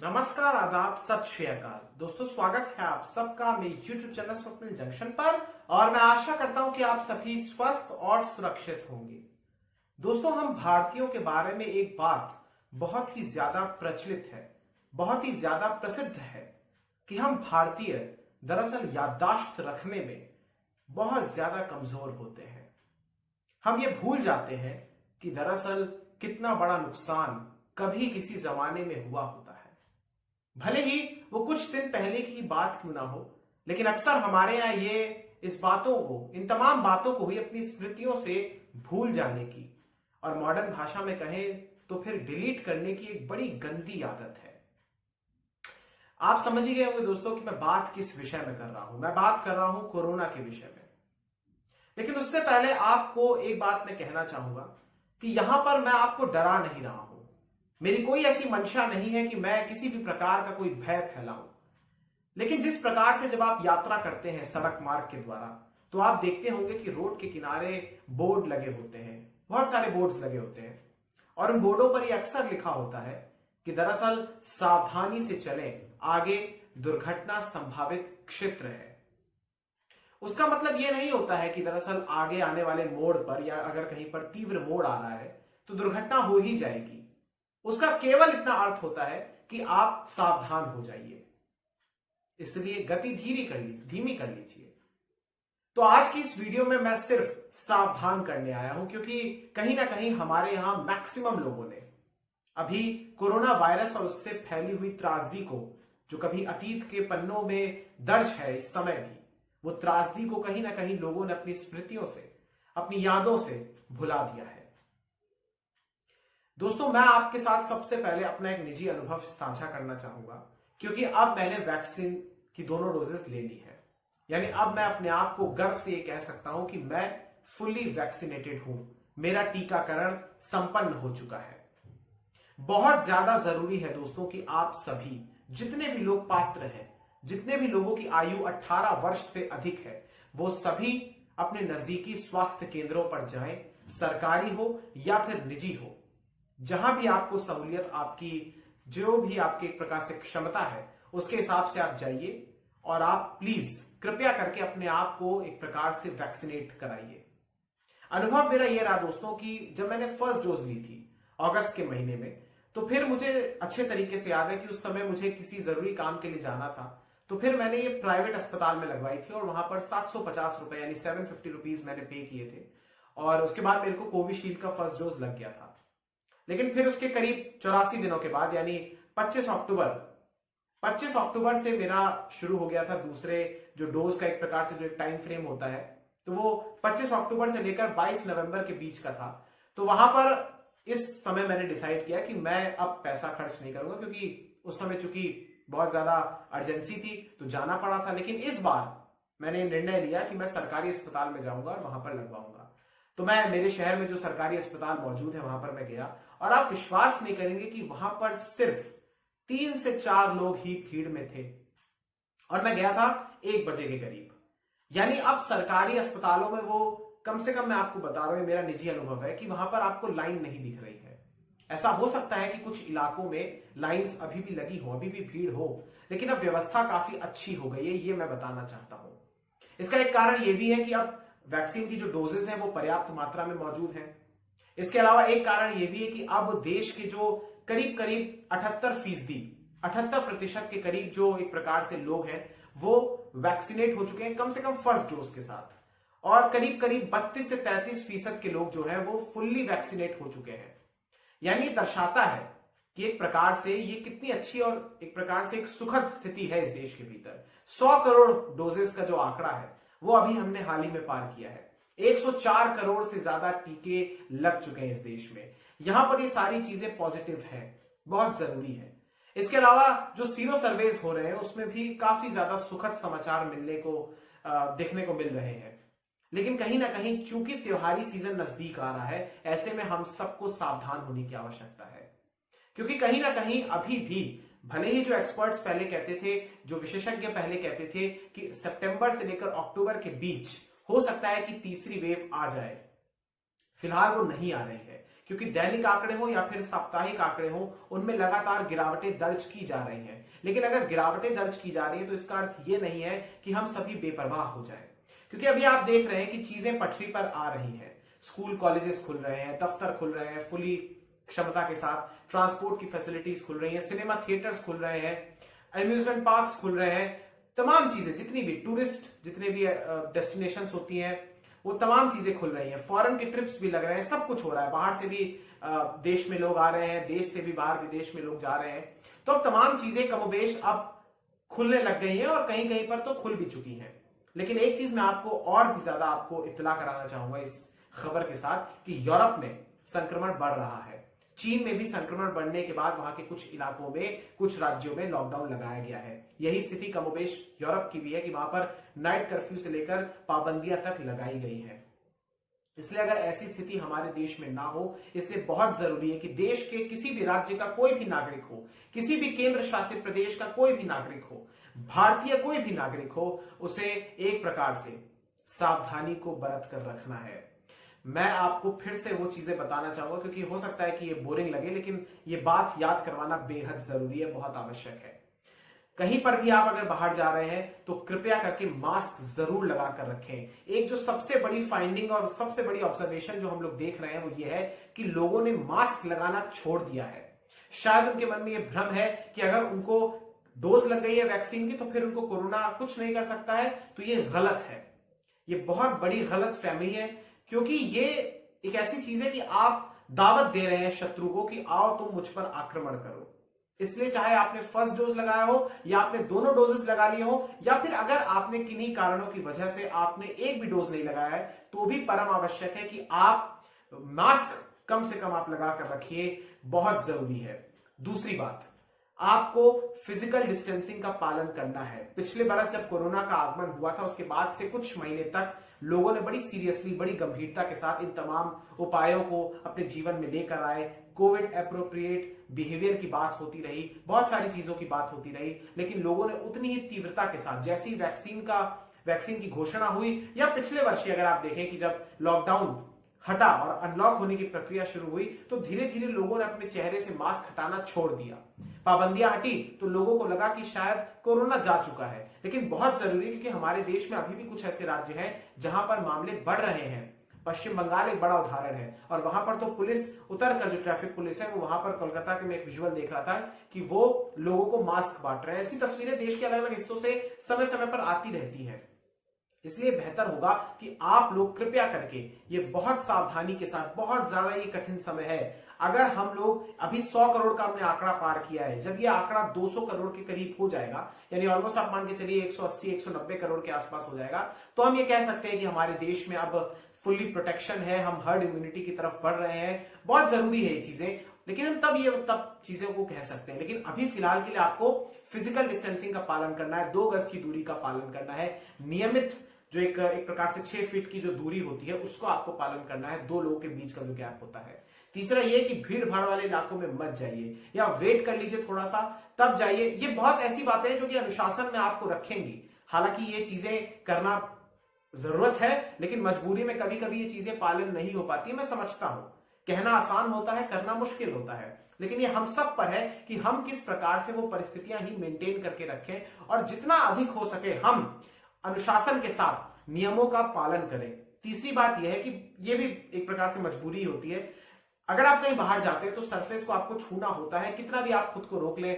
नमस्कार, आदाब, सत श्री अकाल। दोस्तों, स्वागत है आप सबका मेरे YouTube चैनल स्वप्निल जंक्शन पर और मैं आशा करता हूं कि आप सभी स्वस्थ और सुरक्षित होंगे। दोस्तों, हम भारतीयों के बारे में एक बात बहुत ही ज्यादा प्रचलित है, बहुत ही ज्यादा प्रसिद्ध है कि हम भारतीय दरअसल याददाश्त रखने में बहुत ज्यादा कमजोर होते हैं। हम ये भूल जाते हैं कि दरअसल कितना बड़ा नुकसान कभी किसी जमाने में हुआ होता है। भले ही वो कुछ दिन पहले की बात क्यों ना हो, लेकिन अक्सर हमारे यहाँ ये इस बातों को, इन तमाम बातों को ही अपनी स्मृतियों से भूल जाने की और मॉडर्न भाषा में कहें तो फिर डिलीट करने की एक बड़ी गंदी आदत है। आप समझ ही गए होंगे दोस्तों कि मैं बात किस विषय में कर रहा हूं। मैं बात कर रहा हूं कोरोना के विषय में। लेकिन उससे पहले आपको एक बात मैं कहना चाहूंगा कि यहां पर मैं आपको डरा नहीं रहा हूं। मेरी कोई ऐसी मंशा नहीं है कि मैं किसी भी प्रकार का कोई भय फैलाऊं। लेकिन जिस प्रकार से जब आप यात्रा करते हैं सड़क मार्ग के द्वारा, तो आप देखते होंगे कि रोड के किनारे बोर्ड लगे होते हैं, बहुत सारे बोर्ड्स लगे होते हैं और उन बोर्डों पर यह अक्सर लिखा होता है कि दरअसल सावधानी से चलें, आगे दुर्घटना संभावित क्षेत्र है। उसका मतलब यह नहीं होता है कि दरअसल आगे आने वाले मोड़ पर या अगर कहीं पर तीव्र मोड़ आ रहा है तो दुर्घटना हो ही जाएगी। उसका केवल इतना अर्थ होता है कि आप सावधान हो जाइए, इसलिए गति धीमी कर लीजिए। तो आज की इस वीडियो में मैं सिर्फ सावधान करने आया हूं, क्योंकि कहीं ना कहीं हमारे यहां मैक्सिमम लोगों ने अभी कोरोना वायरस और उससे फैली हुई त्रासदी को, जो कभी अतीत के पन्नों में दर्ज है इस समय भी, वो त्रासदी को कहीं ना कहीं लोगों ने अपनी स्मृतियों से, अपनी यादों से भुला दिया है। दोस्तों, मैं आपके साथ सबसे पहले अपना एक निजी अनुभव साझा करना चाहूंगा, क्योंकि अब मैंने वैक्सीन की दोनों डोजेस ले ली है। यानी अब मैं अपने आप को गर्व से ये कह सकता हूं कि मैं फुल्ली वैक्सीनेटेड हूं। मेरा टीकाकरण संपन्न हो चुका है। बहुत ज्यादा जरूरी है दोस्तों कि आप सभी, जितने भी लोग पात्र हैं, जितने भी लोगों की आयु 18 वर्ष से अधिक है, वो सभी अपने नजदीकी स्वास्थ्य केंद्रों पर जाएं, सरकारी हो या फिर निजी हो। जहां भी आपको सहूलियत, आपकी जो भी आपके एक प्रकार से क्षमता है, उसके हिसाब से आप जाइए और आप प्लीज कृपया करके अपने आप को एक प्रकार से वैक्सीनेट कराइए। अनुभव मेरा यह रहा दोस्तों कि जब मैंने फर्स्ट डोज ली थी अगस्त के महीने में, तो फिर मुझे अच्छे तरीके से याद है कि उस समय मुझे किसी जरूरी काम के लिए जाना था, तो फिर मैंने ये प्राइवेट अस्पताल में लगवाई थी और वहां पर 750 रुपए यानी 750 रुपीज मैंने पे किए थे और उसके बाद मेरे को कोविशील्ड का फर्स्ट डोज लग गया था। लेकिन फिर उसके करीब 84 दिनों के बाद यानी 25 अक्टूबर से मेरा शुरू हो गया था दूसरे जो डोज का एक प्रकार से जो एक टाइम फ्रेम होता है, तो वो 25 अक्टूबर से लेकर 22 नवंबर के बीच का था। तो वहां पर इस समय मैंने डिसाइड किया कि मैं अब पैसा खर्च नहीं करूंगा, क्योंकि उस समय चूंकि बहुत ज्यादा अर्जेंसी थी तो जाना पड़ा था। लेकिन इस बार मैंने निर्णय लिया कि मैं सरकारी अस्पताल में जाऊंगा और वहां पर लगवाऊंगा। तो मैं मेरे शहर में जो सरकारी अस्पताल मौजूद है वहां पर मैं गया और आप विश्वास नहीं करेंगे कि वहां पर सिर्फ 3 से 4 लोग ही भीड़ में थे और मैं गया था 1 बजे के करीब। यानी अब सरकारी अस्पतालों में वो कम से कम, मैं आपको बता रहा हूं, मेरा निजी अनुभव है कि वहां पर आपको लाइन नहीं दिख रही है। ऐसा हो सकता है कि कुछ इलाकों में लाइंस अभी भी लगी हो, अभी भी भीड़ हो, लेकिन अब व्यवस्था काफी अच्छी हो गई है, ये मैं बताना चाहता हूं। इसका एक कारण यह भी है कि अब वैक्सीन की जो डोजेस हैं वो पर्याप्त मात्रा में मौजूद हैं। इसके अलावा एक कारण यह भी है कि अब देश के जो करीब 78% के करीब जो एक प्रकार से लोग हैं वो वैक्सीनेट हो चुके हैं, कम से कम फर्स्ट डोज के साथ, और करीब 32 से 33% के लोग जो हैं वो फुल्ली वैक्सीनेट हो चुके हैं। यानी दर्शाता है कि एक प्रकार से ये कितनी अच्छी और एक प्रकार से एक सुखद स्थिति है इस देश के भीतर। 100 करोड़ डोजेस का जो आंकड़ा है वो अभी हमने हाल ही में पार किया है। 104 करोड़ से ज्यादा टीके लग चुके हैं इस देश में। यहां पर ये सारी चीजें पॉजिटिव हैं, बहुत जरूरी है। इसके अलावा जो सीरो सर्वेज हो रहे हैं उसमें भी काफी ज्यादा सुखद समाचार देखने को मिल रहे हैं। लेकिन कहीं ना कहीं चूंकि त्योहारी सीजन नजदीक आ रहा है, ऐसे में हम सबको सावधान होने की आवश्यकता है, क्योंकि कहीं ना कहीं अभी भी भले ही जो एक्सपर्ट्स पहले कहते थे, जो विशेषज्ञ पहले कहते थे कि सितंबर से लेकर अक्टूबर के बीच हो सकता है कि तीसरी वेव आ जाए, फिलहाल वो नहीं आ रही है, क्योंकि दैनिक आंकड़े हो या फिर साप्ताहिक आंकड़े हो, उनमें लगातार गिरावटें दर्ज की जा रही हैं। लेकिन अगर गिरावटें दर्ज की जा रही हैं तो इसका अर्थ ये नहीं है कि हम सभी बेपरवाह हो जाएं, क्योंकि अभी आप देख रहे हैं कि चीजें पटरी पर आ रही हैं। स्कूल कॉलेजेस खुल रहे हैं, दफ्तर खुल रहे हैं फुली क्षमता के साथ, ट्रांसपोर्ट की फैसिलिटीज खुल रही हैं, सिनेमा थिएटर्स खुल रहे हैं, अम्यूजमेंट पार्क्स खुल रहे हैं, तमाम चीजें जितनी भी टूरिस्ट जितने भी डेस्टिनेशंस होती हैं वो तमाम चीजें खुल रही हैं, फॉरेन के ट्रिप्स भी लग रहे हैं, सब कुछ हो रहा है, बाहर से भी देश में लोग आ रहे हैं, देश से भी बाहर विदेश में लोग जा रहे हैं। तो अब तमाम चीजें कमोबेश अब खुलने लग गई हैं और कहीं कहीं पर तो खुल भी चुकी हैं। लेकिन एक चीज मैं आपको और भी ज्यादा आपको इत्तला कराना चाहूंगा इस खबर के साथ कि यूरोप में संक्रमण बढ़ रहा है। चीन में भी संक्रमण बढ़ने के बाद वहां के कुछ इलाकों में, कुछ राज्यों में लॉकडाउन लगाया गया है। यही स्थिति कमोबेश यूरोप की भी है कि वहां पर नाइट कर्फ्यू से लेकर पाबंदियां तक लगाई गई है। इसलिए अगर ऐसी स्थिति हमारे देश में ना हो, इसलिए बहुत जरूरी है कि देश के किसी भी राज्य का कोई भी नागरिक हो, किसी भी केंद्र शासित प्रदेश का कोई भी नागरिक हो, भारतीय कोई भी नागरिक हो, उसे एक प्रकार से सावधानी को बरत कर रखना है। मैं आपको फिर से वो चीजें बताना चाहूंगा क्योंकि हो सकता है कि ये बोरिंग लगे, लेकिन ये बात याद करवाना बेहद जरूरी है, बहुत आवश्यक है। कहीं पर भी आप अगर बाहर जा रहे हैं तो कृपया करके मास्क जरूर लगा कर रखें। एक जो सबसे बड़ी फाइंडिंग और सबसे बड़ी ऑब्जर्वेशन जो हम लोग देख रहे हैं वो ये है कि लोगों ने मास्क लगाना छोड़ दिया है। शायद उनके मन में ये भ्रम है कि अगर उनको डोज लग गई है वैक्सीन की तो फिर उनको कोरोना कुछ नहीं कर सकता है, तो ये गलत है। ये बहुत बड़ी गलत फहमी है, क्योंकि ये एक ऐसी चीज है कि आप दावत दे रहे हैं शत्रु को कि आओ तुम मुझ पर आक्रमण करो। इसलिए चाहे आपने फर्स्ट डोज लगाया हो या आपने दोनों डोजेस लगा लिए हो, या फिर अगर आपने किन्हीं कारणों की वजह से आपने एक भी डोज नहीं लगाया है, तो भी परम आवश्यक है कि आप मास्क कम से कम आप लगा कर रखिए, बहुत जरूरी है। दूसरी बात, आपको फिजिकल डिस्टेंसिंग का पालन करना है। पिछले बरस जब कोरोना का आगमन हुआ था उसके बाद से कुछ महीने तक लोगों ने बड़ी सीरियसली, बड़ी गंभीरता के साथ इन तमाम उपायों को अपने जीवन में लेकर आए। कोविड एप्रोप्रिएट बिहेवियर की बात होती रही, बहुत सारी चीजों की बात होती रही, लेकिन लोगों ने उतनी ही तीव्रता के साथ जैसी वैक्सीन की घोषणा हुई, या पिछले वर्ष ही अगर आप देखें कि जब लॉकडाउन हटा और अनलॉक होने की प्रक्रिया शुरू हुई तो धीरे धीरे लोगों ने अपने चेहरे से मास्क हटाना छोड़ दिया। पाबंदियां हटी तो लोगों को लगा कि शायद कोरोना जा चुका है। लेकिन बहुत जरूरी है क्योंकि हमारे देश में अभी भी कुछ ऐसे राज्य हैं जहां पर मामले बढ़ रहे हैं। पश्चिम बंगाल एक बड़ा उदाहरण है, और वहां पर तो पुलिस उतर कर, जो ट्रैफिक पुलिस है वो वहां पर, कोलकाता के मैं एक विजुअल देख रहा था कि वो लोगों को मास्क बांट रहे हैं। ऐसी तस्वीरें देश के अलग अलग हिस्सों से समय समय पर आती रहती हैं। इसलिए बेहतर होगा कि आप लोग कृपया करके ये बहुत सावधानी के साथ, बहुत ज्यादा ये कठिन समय है, अगर हम लोग अभी 100 करोड़ का हमने आंकड़ा पार किया है, जब ये आंकड़ा 200 करोड़ के करीब हो जाएगा, यानी ऑलमोस्ट आप मान के चलिए 180-190 करोड़ के आसपास हो जाएगा, तो हम ये कह सकते हैं कि हमारे देश में अब फुल्ली प्रोटेक्शन है, हम हर्ड इम्यूनिटी की तरफ बढ़ रहे हैं। बहुत जरूरी है ये चीजें, लेकिन हम तब चीजों को कह सकते हैं। लेकिन अभी फिलहाल के लिए आपको फिजिकल डिस्टेंसिंग का पालन करना है, 2 गज की दूरी का पालन करना है, नियमित जो एक प्रकार से 6 फीट की जो दूरी होती है उसको आपको पालन करना है, 2 लोगों के बीच का जो गैप होता है। तीसरा ये कि भीड़ भाड़ वाले इलाकों में मत जाइए, या वेट कर लीजिए थोड़ा सा तब जाइए। ये बहुत ऐसी बातें हैं जो कि अनुशासन में आपको रखेंगी। हालांकि ये चीजें करना जरूरत है, लेकिन मजबूरी में कभी कभी ये चीजें पालन नहीं हो पाती, मैं समझता हूं। कहना आसान होता है, करना मुश्किल होता है, लेकिन ये हम सब पर है कि हम किस प्रकार से वो परिस्थितियां ही मेंटेन करके रखें, और जितना अधिक हो सके हम अनुशासन के साथ नियमों का पालन करें। तीसरी बात यह है कि यह भी एक प्रकार से मजबूरी होती है। अगर आप कहीं बाहर जाते हैं तो सरफेस को आपको छूना होता है, कितना भी आप खुद को रोक ले,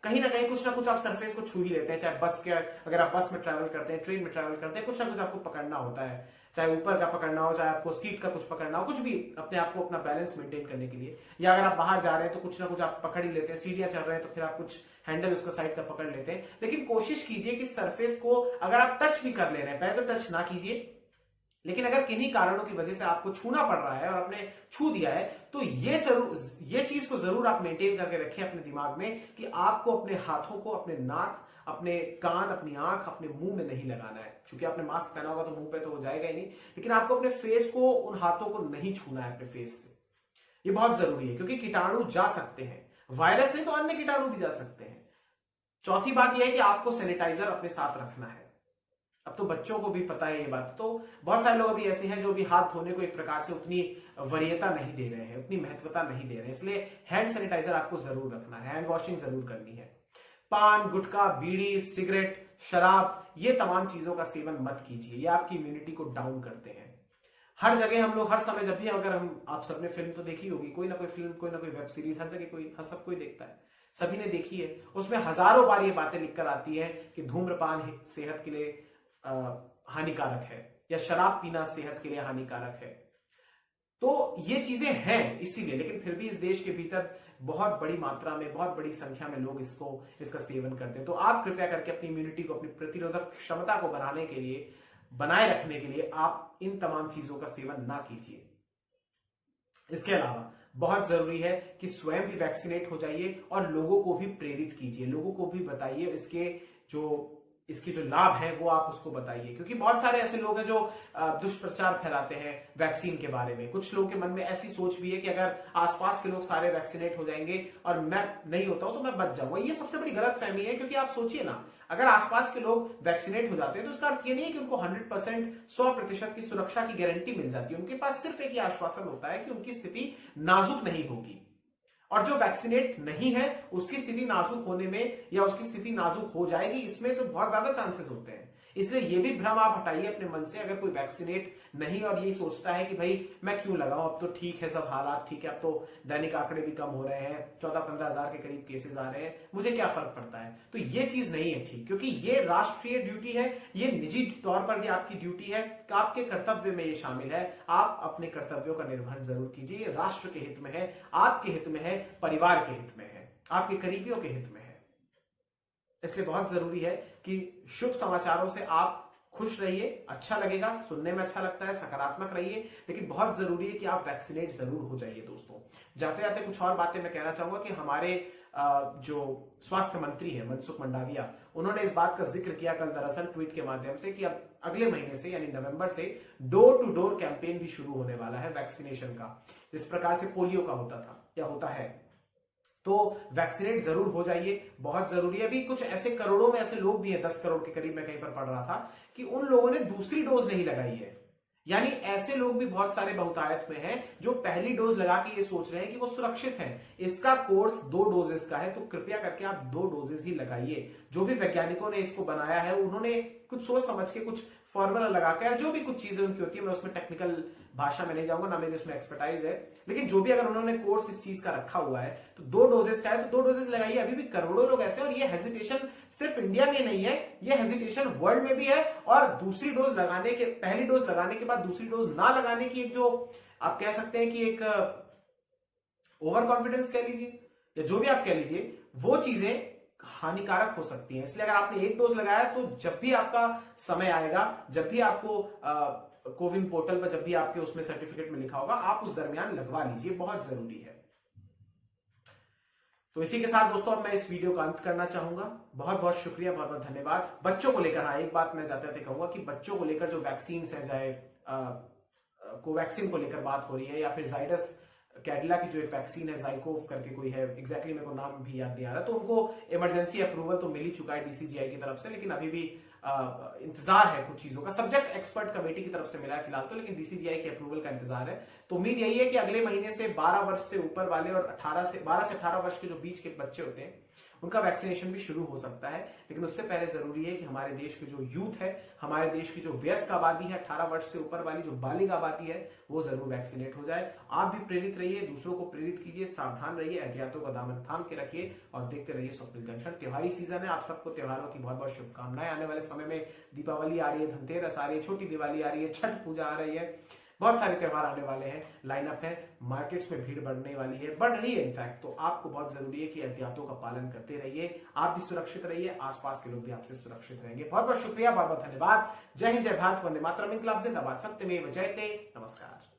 कहीं ना कहीं कुछ ना कुछ आप सरफेस को छू ही लेते हैं। चाहे बस के, अगर आप बस में ट्रैवल करते हैं, ट्रेन में ट्रैवल करते हैं, कुछ ना कुछ आपको पकड़ना होता है, चाहे ऊपर का पकड़ना हो, चाहे आपको सीट का कुछ पकड़ना हो, कुछ भी अपने आप को अपना बैलेंस मेंटेन करने के लिए। या अगर आप बाहर जा रहे हैं तो कुछ ना कुछ आप पकड़ ही लेते हैं, सीढ़ियां चढ़ रहे हैं तो फिर आप कुछ हैंडल उसका साइड का पकड़ लेते हैं। लेकिन कोशिश कीजिए कि सरफेस को अगर आप टच भी कर ले रहे हैं, पहले तो टच ना कीजिए, लेकिन अगर किन्हीं कारणों की वजह से आपको छूना पड़ रहा है और आपने छू दिया है, तो ये चीज को जरूर आप मेंटेन करके रखें अपने दिमाग में कि आपको अपने हाथों को अपने नाक, अपने कान, अपनी आंख, अपने मुंह में नहीं लगाना है। क्योंकि आपने मास्क पहना होगा तो मुंह पे तो हो जाएगा ही नहीं, लेकिन आपको अपने फेस को, उन हाथों को नहीं छूना है अपने फेस से। ये बहुत जरूरी है क्योंकि कीटाणु जा सकते हैं, वायरस नहीं तो अन्य कीटाणु भी जा सकते हैं। चौथी बात यह है कि आपको सैनिटाइजर अपने साथ रखना है। अब तो बच्चों को भी पता है ये बात। तो बहुत सारे लोग अभी ऐसे हैं जो भी हाथ धोने को एक प्रकार से उतनी वरीयता नहीं दे रहे हैं, उतनी महत्वता नहीं दे रहे हैं। इसलिए हैंड सैनिटाइजर आपको जरूर रखना है, हैंड वॉशिंग जरूर करनी है। पान, गुटखा, बीड़ी, सिगरेट, शराब, ये तमाम चीजों का सेवन मत कीजिए, ये आपकी इम्यूनिटी को डाउन करते हैं। हर जगह हम लोग हर समय जब भी, अगर हम, आप सबने फिल्म तो देखी होगी, कोई ना कोई फिल्म, कोई ना कोई वेब सीरीज, हर जगह कोई हर सब कोई देखता है, सभी ने देखी है। उसमें हजारों बार ये बातें लिखकर आती है कि धूम्रपान सेहत के लिए हानिकारक है या शराब पीना सेहत के लिए हानिकारक है। तो ये चीजें हैं इसीलिए, लेकिन फिर भी इस देश के भीतर बहुत बड़ी मात्रा में, बहुत बड़ी संख्या में लोग इसका सेवन करते हैं। तो आप कृपया करके अपनी इम्यूनिटी को, अपनी प्रतिरोधक क्षमता को बनाने के लिए, बनाए रखने के लिए आप इन तमाम चीजों का सेवन ना कीजिए। इसके अलावा बहुत जरूरी है कि स्वयं भी वैक्सीनेट हो जाइए और लोगों को भी प्रेरित कीजिए, लोगों को भी बताइए इसके जो लाभ है वो आप उसको बताइए। क्योंकि बहुत सारे ऐसे लोग हैं जो दुष्प्रचार फैलाते हैं वैक्सीन के बारे में। कुछ लोगों के मन में ऐसी सोच भी है कि अगर आसपास के लोग सारे वैक्सीनेट हो जाएंगे और मैं नहीं होता हूं तो मैं बच जाऊंगा। ये सबसे बड़ी गलत फहमी है, क्योंकि आप सोचिए ना, अगर आसपास के लोग वैक्सीनेट हो जाते हैं तो इसका अर्थ ये नहीं है कि उनको 100% 100% की सुरक्षा की गारंटी मिल जाती है। उनके पास सिर्फ एक ही आश्वासन होता है कि उनकी स्थिति नाजुक नहीं होगी, और जो वैक्सीनेट नहीं है उसकी स्थिति नाजुक होने में या उसकी स्थिति नाजुक हो जाएगी, इसमें तो बहुत ज्यादा चांसेस होते हैं। इसलिए ये भी भ्रम आप हटाइए अपने मन से। अगर कोई वैक्सीनेट नहीं और यही सोचता है कि भाई मैं क्यों लगाऊं, अब तो ठीक है, सब हालात ठीक है, अब तो दैनिक आंकड़े भी कम हो रहे हैं, 14-15 हजार के करीब केसेस आ रहे हैं, मुझे क्या फर्क पड़ता है, तो ये चीज नहीं है ठीक। क्योंकि ये राष्ट्रीय ड्यूटी है, ये निजी तौर पर भी आपकी ड्यूटी है, आपके कर्तव्य में ये शामिल है। आप अपने कर्तव्यों का निर्वहन जरूर कीजिए। राष्ट्र के हित में है, आपके हित में है, परिवार के हित में है, आपके करीबियों के हित में है। इसलिए बहुत जरूरी है कि शुभ समाचारों से आप खुश रहिए, अच्छा लगेगा, सुनने में अच्छा लगता है, सकारात्मक रहिए, लेकिन बहुत जरूरी है कि आप वैक्सीनेट जरूर हो जाइए। दोस्तों, जाते जाते कुछ और बातें मैं कहना चाहूंगा कि हमारे जो स्वास्थ्य मंत्री है मनसुख मंडाविया, उन्होंने इस बात का जिक्र किया कल दरअसल ट्वीट के माध्यम से कि अब अगले महीने से यानी नवंबर से डोर टू डोर कैंपेन भी शुरू होने वाला है वैक्सीनेशन का, जिस प्रकार से पोलियो का होता था या होता है। तो वैक्सीनेट जरूर हो जाइए, बहुत जरूरी है। अभी कुछ ऐसे करोड़ों में ऐसे लोग भी हैं, 10 करोड़ के करीब मैं कहीं पर पढ़ रहा था, कि उन लोगों ने दूसरी डोज नहीं लगाई है। यानी ऐसे लोग भी बहुत सारे बहुतायत में हैं जो पहली डोज लगा के ये सोच रहे हैं कि वो सुरक्षित हैं। इसका कोर्स 2 डोजेस का है, तो कृपया करके आप 2 डोजेस ही लगाइए। जो भी वैज्ञानिकों ने इसको बनाया है उन्होंने कुछ सोच समझ के कुछ फॉर्मूला लगाकर, जो भी कुछ चीजें उनकी होती है, मैं उसमें टेक्निकल भाषा में नहीं जाऊंगा, ना मेरे उसमें एक्सपर्टाइज है, लेकिन जो भी अगर उन्होंने कोर्स इस चीज का रखा हुआ है तो 2 डोजेस का है, तो 2 डोजेस लगाइए। अभी भी करोड़ों लोग ऐसे, और ये हेजिटेशन सिर्फ इंडिया में नहीं है, ये हेजिटेशन वर्ल्ड में भी है। और दूसरी डोज लगाने के, पहली डोज लगाने के बाद दूसरी डोज ना लगाने की एक, जो आप कह सकते हैं कि एक ओवर कॉन्फिडेंस कह लीजिए या जो भी आप कह लीजिए, वो चीजें हानिकारक हो सकती हैं। इसलिए अगर आपने 1 डोज लगाया तो जब भी आपका समय आएगा, जब भी आपको कोविन पोर्टल पर, जब भी आपके उसमें सर्टिफिकेट में लिखा होगा, आप उस दरमियान लगवा लीजिए, बहुत जरूरी है। तो इसी के साथ दोस्तों अब मैं इस वीडियो का अंत करना चाहूंगा। बहुत बहुत शुक्रिया, बहुत बहुत धन्यवाद। बच्चों को लेकर, हाँ, एक बात मैं जाते जाते कहूंगा कि बच्चों को लेकर जो वैक्सीन है, चाहे कोवैक्सीन को लेकर बात हो रही है या फिर जाइडस कैडिला की जो एक वैक्सीन है, जाइकोव करके कोई है, एग्जैक्टली मेरे को नाम भी याद नहीं आ रहा, तो उनको इमरजेंसी अप्रूवल तो मिल ही चुका है डीसीजीआई की तरफ से, लेकिन अभी भी इंतजार है कुछ चीजों का। सब्जेक्ट एक्सपर्ट कमेटी की तरफ से मिला है फिलहाल तो, लेकिन डीसीजीआई के अप्रूवल का इंतजार है। तो उम्मीद यही है कि अगले महीने से 12 वर्ष से ऊपर वाले और 12 से 18 वर्ष के जो बीच के बच्चे होते हैं उनका वैक्सीनेशन भी शुरू हो सकता है। लेकिन उससे पहले जरूरी है कि हमारे देश के जो यूथ है, हमारे देश की जो वयस्क आबादी है, 18 वर्ष से ऊपर वाली जो बालिग आबादी है, वो जरूर वैक्सीनेट हो जाए। आप भी प्रेरित रहिए, दूसरों को प्रेरित कीजिए, सावधान रहिए, एहतियातों का दामन थाम के रखिए और देखते रहिए स्वप्निल जंक्शन। त्योहारी सीजन है, आप सबको त्योहारों की बहुत बहुत शुभकामनाएं। आने वाले समय में दीपावली आ रही है, धनतेरस आ रही है, छोटी दिवाली आ रही है, छठ पूजा आ रही है, बहुत सारे त्योहार आने वाले हैं, लाइनअप है, मार्केट्स में भीड़ बढ़ने वाली है, बढ़ रही है इनफैक्ट। तो आपको बहुत जरूरी है कि एहतियातों का पालन करते रहिए, आप भी सुरक्षित रहिए, आसपास के लोग भी आपसे सुरक्षित रहेंगे। बहुत बहुत शुक्रिया, बहुत बहुत धन्यवाद। जय हिंद, जय भारत, वंदे मातरम, इंकलाब जिंदाबाद, सत्यमेव जयते। नमस्कार।